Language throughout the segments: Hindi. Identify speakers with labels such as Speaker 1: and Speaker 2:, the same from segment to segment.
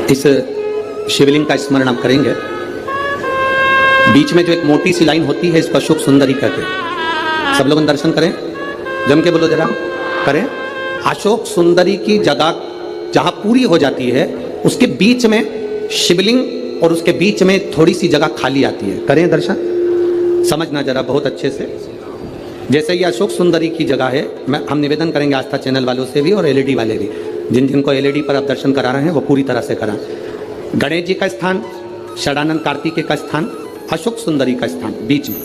Speaker 1: इस शिवलिंग का स्मरण हम करेंगे। बीच में जो एक मोटी सी लाइन होती है इसको अशोक सुंदरी कहते हैं। सब लोग दर्शन करें, जम के बोलो जरा, करें। अशोक सुंदरी की जगह जहां पूरी हो जाती है उसके बीच में शिवलिंग और उसके बीच में थोड़ी सी जगह खाली आती है। करें दर्शन, समझना जरा बहुत अच्छे से। जैसे ये अशोक सुंदरी की जगह है, हम निवेदन करेंगे आस्था चैनल वालों से भी और एलईडी वाले भी, जिन जिनको एलईडी पर आप दर्शन करा रहे हैं वो पूरी तरह से कराएं। गणेश जी का स्थान, षडानंद कार्तिकेय का स्थान, अशोक सुंदरी का स्थान बीच में।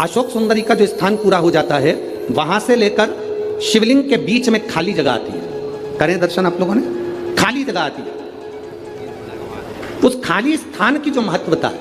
Speaker 1: अशोक सुंदरी का जो स्थान पूरा हो जाता है वहां से लेकर शिवलिंग के बीच में खाली जगह आती है। करें दर्शन आप लोगों ने, खाली जगह आती है। उस खाली स्थान की जो महत्वता है,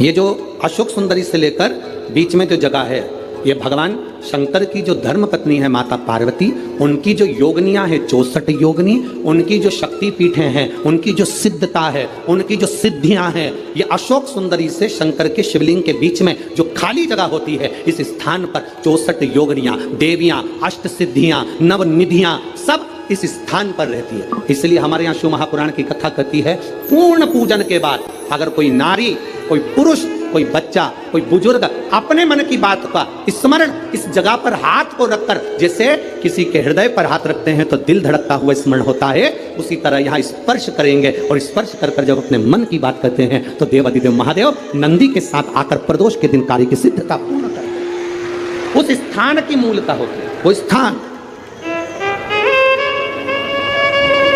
Speaker 1: ये जो अशोक सुंदरी से लेकर बीच में जो जगह है, ये भगवान शंकर की जो धर्म पत्नी है माता पार्वती, उनकी जो योगनियां हैं 64 योगनी, उनकी जो शक्ति पीठें हैं, उनकी जो सिद्धता है, उनकी जो सिद्धियां हैं, ये अशोक सुंदरी से शंकर के शिवलिंग के बीच में जो खाली जगह होती है, इस स्थान पर 64 योगनियां, देवियां, अष्ट सिद्धियां, नवनिधियां सब इस स्थान पर रहती है। इसलिए हमारे यहाँ शिव महापुराण की कथा कहती है, पूर्ण पूजन के बाद अगर कोई नारी, कोई पुरुष, कोई बच्चा, कोई बुजुर्ग अपने मन की बात का स्मरण इस जगह पर हाथ को रखकर, जैसे किसी के हृदय पर हाथ रखते हैं तो दिल धड़कता हुआ स्मरण होता है, उसी तरह यहाँ स्पर्श करेंगे और स्पर्श कर कर जब अपने मन की बात करते हैं तो देवाधिदेव महादेव नंदी के साथ आकर प्रदोष के दिन कार्य की सिद्धता पूर्ण करते हैं। उस स्थान की मूलता होती है, वो स्थान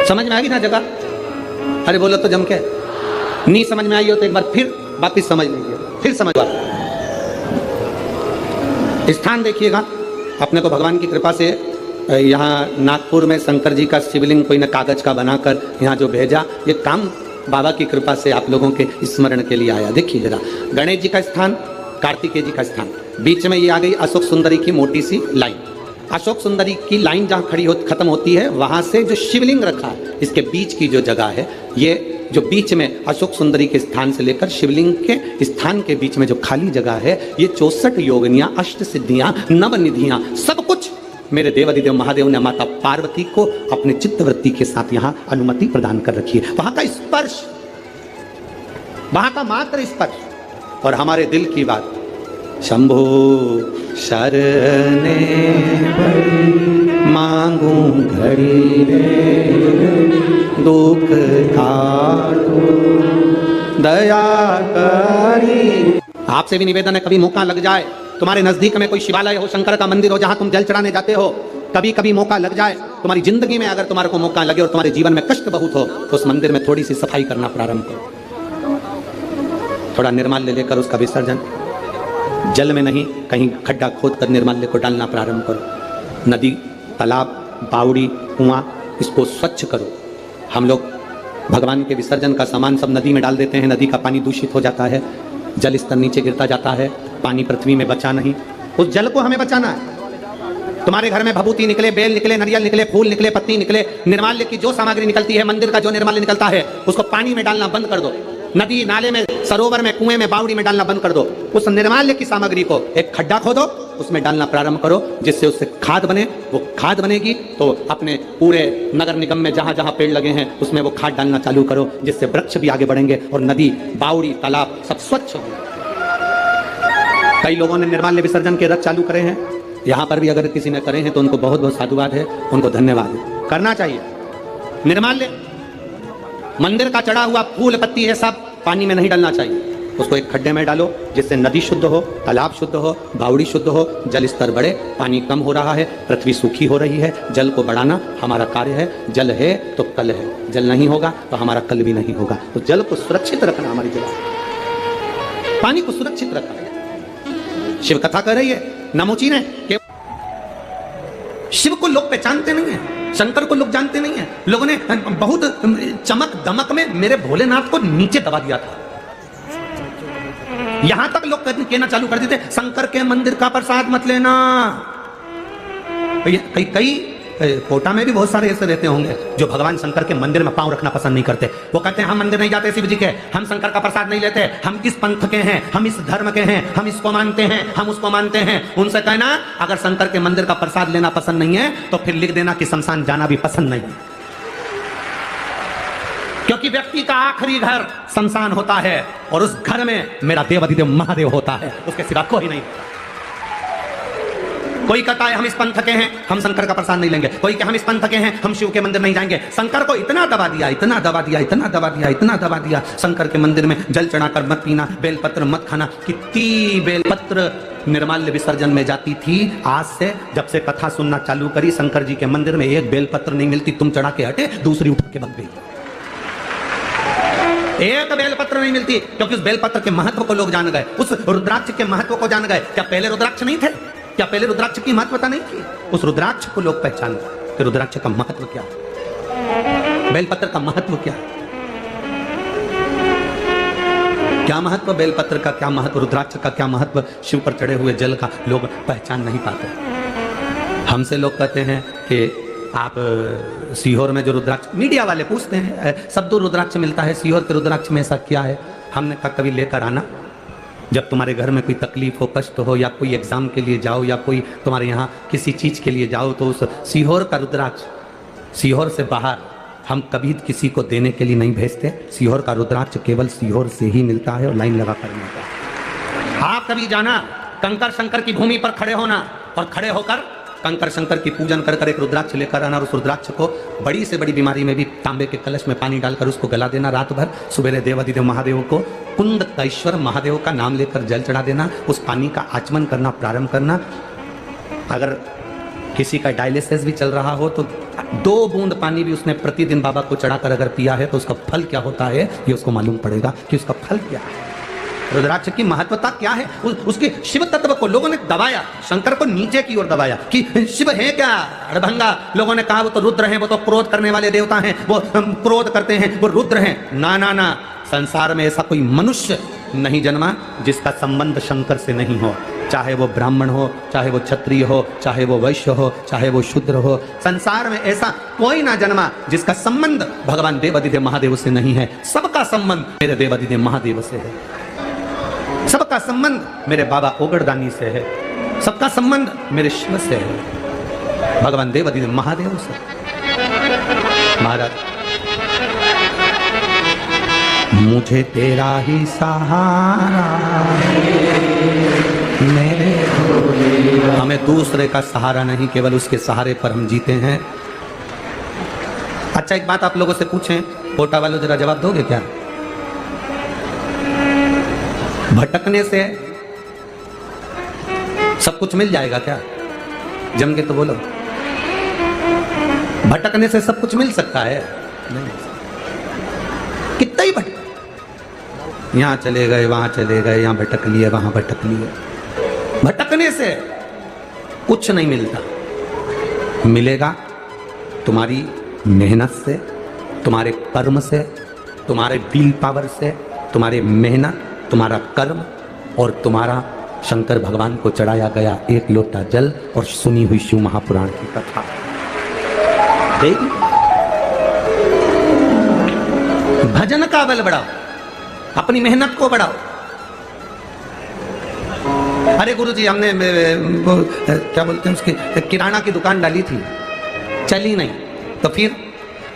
Speaker 1: समझ में आएगी ना जगह? अरे बोलो तो जम के, नहीं समझ में आई हो तो एक बार फिर वापिस समझ लीजिए, फिर समझ। स्थान देखिएगा, अपने को भगवान की कृपा से यहाँ नागपुर में शंकर जी का शिवलिंग कोई न कागज का बनाकर यहाँ जो भेजा, ये काम बाबा की कृपा से आप लोगों के स्मरण के लिए आया। देखिए जरा, गणेश जी का स्थान, कार्तिकेय जी का स्थान, बीच में ये आ गई अशोक सुंदरी की मोटी सी लाइन। अशोक सुंदरी की लाइन जहाँ खड़ी खत्म होती है, वहाँ से जो शिवलिंग रखा है इसके बीच की जो जगह है, ये जो बीच में अशोक सुंदरी के स्थान से लेकर शिवलिंग के स्थान के बीच में जो खाली जगह है, ये 64 योगनियां, अष्ट सिद्धियां, नवनिधियां, सब कुछ मेरे देवाधिदेव महादेव ने माता पार्वती को अपने चित्तवृत्ति के साथ यहाँ अनुमति प्रदान कर रखी है। वहां का स्पर्श, वहां का मात्र स्पर्श और हमारे दिल की बात, शंभो शरणे मांगू घड़ी दुख काटो दया करी। आपसे भी निवेदन है, कभी मौका लग जाए, तुम्हारे नजदीक में कोई शिवालय हो, शंकर का मंदिर हो, जहां तुम जल चढ़ाने जाते हो, कभी कभी मौका लग जाए तुम्हारी जिंदगी में, अगर तुम्हारे को मौका लगे और तुम्हारे जीवन में कष्ट बहुत हो, तो उस मंदिर में थोड़ी सी सफाई करना प्रारंभ करो। थोड़ा निर्माल्य लेकर उसका विसर्जन, जल में नहीं, कहीं खड्डा खोद कर निर्माल्य को डालना प्रारंभ करो। नदी, तालाब, बावड़ी, कुआं, इसको स्वच्छ करो। हम लोग भगवान के विसर्जन का सामान सब नदी में डाल देते हैं, नदी का पानी दूषित हो जाता है, जल स्तर नीचे गिरता जाता है, पानी पृथ्वी में बचा नहीं। उस जल को हमें बचाना है। तुम्हारे घर में भभूति निकले, बेल निकले, नारियल निकले, फूल निकले, पत्ती निकले, निर्माल्य की जो सामग्री निकलती है, मंदिर का जो निर्माल्य निकलता है, उसको पानी में डालना बंद कर दो। नदी, नाले में, सरोवर में, कुएं में, बावड़ी में डालना बंद कर दो। उस निर्माल्य की सामग्री को एक खड्डा खोदो, उसमें डालना प्रारंभ करो, जिससे उससे खाद बने। वो खाद बनेगी तो अपने पूरे नगर निगम में जहां जहां पेड़ लगे हैं उसमें वो खाद डालना चालू करो, जिससे वृक्ष भी आगे बढ़ेंगे और नदी, बावड़ी, तालाब सब स्वच्छ होंगे। कई लोगों ने निर्माल्य विसर्जन के रथ चालू करे हैं, यहाँ पर भी अगर किसी ने करे हैं तो उनको बहुत बहुत साधुवाद है, उनको धन्यवाद है, करना चाहिए। निर्माल्य मंदिर का चढ़ा हुआ फूल पत्ती है, सब पानी में नहीं डालना चाहिए, उसको एक खड्डे में डालो, जिससे नदी शुद्ध हो, तालाब शुद्ध हो, बावड़ी शुद्ध हो, जल स्तर बढ़े। पानी कम हो रहा है, पृथ्वी सूखी हो रही है, जल को बढ़ाना हमारा कार्य है। जल है तो कल है, जल नहीं होगा तो हमारा कल भी नहीं होगा। तो जल को सुरक्षित रखना हमारी जगह, पानी को सुरक्षित रखना। शिव कथा कर रही है नमोची ने कि शिव को लोग पहचानते नहीं है, शंकर को लोग जानते नहीं है। लोगों ने बहुत चमक दमक में मेरे भोलेनाथ को नीचे दबा दिया था। यहां तक लोग कहना चालू कर देते, शंकर के मंदिर का प्रसाद मत लेना। कई कोटा में भी बहुत सारे ऐसे रहते होंगे जो भगवान शंकर के मंदिर में पांव रखना पसंद नहीं करते। वो कहते हैं हम मंदिर नहीं जाते शिव जी के, हम शंकर का प्रसाद नहीं लेते, हम इस पंथ के हैं, हम इस धर्म के हैं, हम इसको मानते हैं, हम उसको मानते हैं। उनसे कहना अगर शंकर के मंदिर का प्रसाद लेना पसंद नहीं है तो फिर लिख देना कि शमशान जाना भी पसंद नहीं है। क्योंकि व्यक्ति का आखिरी घर शमशान होता है और उस घर में मेरा देवाधिदेव महादेव होता है, उसके सिवा कोई नहीं। कोई कहता है हम इस पंथ के हैं, हम शंकर का प्रसाद नहीं लेंगे। कोई कि हम इस पंथ के हैं, हम शिव के मंदिर नहीं जाएंगे। शंकर को इतना दबा दिया, इतना दबा दिया, इतना दबा दिया, इतना दबा दिया, शंकर के मंदिर में जल चढ़ाकर मत पीना, बेलपत्र मत खाना। कितनी बेलपत्र निर्माल्य विसर्जन में जाती थी। आज से जब से कथा सुनना चालू करी, शंकर जी के मंदिर में एक बेलपत्र नहीं मिलती। तुम चढ़ा के हटे, दूसरी उठा के बग गई। एक बेलपत्र नहीं मिलती, क्योंकि उस बेलपत्र के महत्व को लोग जान गए, उस रुद्राक्ष के महत्व को जान गए। क्या पहले रुद्राक्ष नहीं थे? क्या पहले रुद्राक्ष की महत्वता नहीं थी? उस रुद्राक्ष को लोग पहचान गए कि रुद्राक्ष का महत्व क्या है, बेलपत्र का महत्व क्या है। क्या महत्व बेलपत्र का, क्या महत्व रुद्राक्ष का, क्या महत्व शिव पर चढ़े हुए जल का, लोग पहचान नहीं पाते। हमसे लोग कहते हैं कि आप सीहोर में जो रुद्राक्ष, मीडिया वाले पूछते हैं सब दूर रुद्राक्ष मिलता है, सीहोर के रुद्राक्ष में ऐसा क्या है? हमने कहा कभी लेकर आना, जब तुम्हारे घर में कोई तकलीफ हो, कष्ट हो, या कोई एग्जाम के लिए जाओ, या कोई तुम्हारे यहाँ किसी चीज के लिए जाओ, तो उस सीहोर का रुद्राक्ष, सीहोर से बाहर हम कभी किसी को देने के लिए नहीं भेजते। सीहोर का रुद्राक्ष केवल सीहोर से ही मिलता है और लाइन लगा कर मिलता है। आप कभी जाना, कंकर शंकर की भूमि पर खड़े होना और खड़े होकर कंकर शंकर की पूजन कर कर एक रुद्राक्ष लेकर आना, और उस रुद्राक्ष को बड़ी से बड़ी बीमारी में भी तांबे के कलश में पानी डालकर उसको गला देना रात भर। सुबह देवाधिदेव महादेव को, कुंद कैश्वर महादेव का नाम लेकर जल चढ़ा देना, उस पानी का आचमन करना प्रारंभ करना। अगर किसी का डायलिसिस भी चल रहा हो तो 2 बूंद पानी भी उसने प्रतिदिन बाबा को चढ़ाकर अगर पिया है तो उसका फल क्या होता है ये उसको मालूम पड़ेगा कि उसका फल क्या है। रुद्राक्ष की महत्वता क्या है? उसके शिव तत्व को लोगों ने दबाया, शंकर को नीचे की ओर दबाया कि शिव है क्या अड़भंगा। लोगों ने कहा वो तो रुद्र हैं, वो तो क्रोध करने वाले देवता हैं, वो क्रोध करते हैं, वो रुद्र हैं। ना ना ना, संसार में ऐसा कोई मनुष्य नहीं जन्मा जिसका संबंध शंकर से नहीं हो। चाहे वो ब्राह्मण हो, चाहे वो क्षत्रिय हो, चाहे वो वैश्य हो, चाहे वो शूद्र हो, संसार में ऐसा कोई ना जन्मा जिसका संबंध भगवान देवाधिदेव महादेव से नहीं है। सबका संबंध मेरे देवाधिदेव महादेव से है, सबका संबंध मेरे बाबा ओगड़दानी से है, सबका संबंध मेरे शिव से है, भगवान देवाधिदेव महादेव से। महाराज, मुझे तेरा ही सहारा मेरे, हमें दूसरे का सहारा नहीं, केवल उसके सहारे पर हम जीते हैं। अच्छा, एक बात आप लोगों से पूछें, कोटा वालों जरा जवाब दोगे क्या? भटकने से सब कुछ मिल जाएगा क्या? जम के तो बोलो, भटकने से सब कुछ मिल सकता है? नहीं। कितना ही भटक, यहां चले गए, वहां चले गए, यहां भटक लिए, वहां भटक लिए। भटकने से कुछ नहीं मिलता। मिलेगा तुम्हारी मेहनत से, तुम्हारे कर्म से, तुम्हारे विल पावर से, तुम्हारे मेहनत, तुम्हारा कर्म और तुम्हारा शंकर भगवान को चढ़ाया गया एक लोटा जल और सुनी हुई शिव महापुराण की कथा। भजन का बल बढ़ाओ, अपनी मेहनत को बढ़ाओ। अरे गुरुजी, हमने क्या बोलते हैं उसकी किराना की दुकान डाली थी, चली नहीं, तो फिर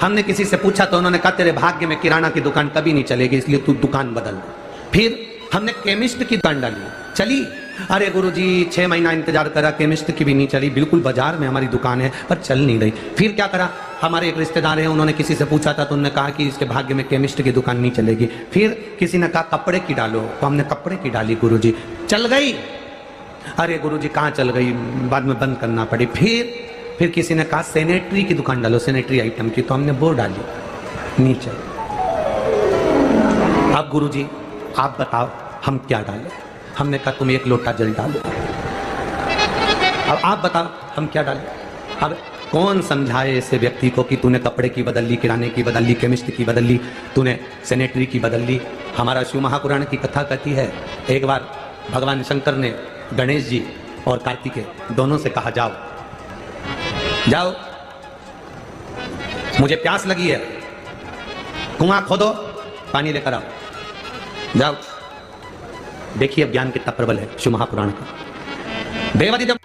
Speaker 1: हमने किसी से पूछा तो उन्होंने कहा तेरे भाग्य में किराना की दुकान कभी नहीं चलेगी, इसलिए तू दुकान बदल। फिर हमने केमिस्ट की दुकान डाली, चली। अरे गुरुजी 6 महीना इंतजार करा, केमिस्ट की भी नहीं चली, बिल्कुल बाजार में हमारी दुकान है पर चल नहीं रही। फिर क्या करा, हमारे एक रिश्तेदार हैं, उन्होंने किसी से पूछा था तो उन्होंने कहा कि इसके भाग्य में केमिस्ट की दुकान नहीं चलेगी। फिर किसी ने कहा कपड़े की डालो, तो हमने कपड़े की डाली, गुरुजी चल गई। अरे गुरुजी कहाँ चल गई, बाद में बंद करना पड़ी। फिर किसी ने कहा सैनिटरी की दुकान डालो, सैनिटरी आइटम की, तो हमने वो डाली, नीचे। अब गुरुजी आप बताओ हम क्या डालें? हमने कहा तुम 1 लोटा जल डालो। अब आप बताओ हम क्या डालें? अब कौन समझाए ऐसे व्यक्ति को कि तूने कपड़े की बदल ली, किराने की बदल ली, केमिस्ट की बदल ली, तूने सैनिटरी की बदल ली। हमारा शिव महापुराण की कथा कहती है, एक बार भगवान शंकर ने गणेश जी और कार्तिकेय दोनों से कहा जाओ जाओ, मुझे प्यास लगी है, कुआं खोदो, पानी लेकर आओ, जाओ। देखिए अब ज्ञान कितना प्रबल है शिव महापुराण का। देवाधिदेव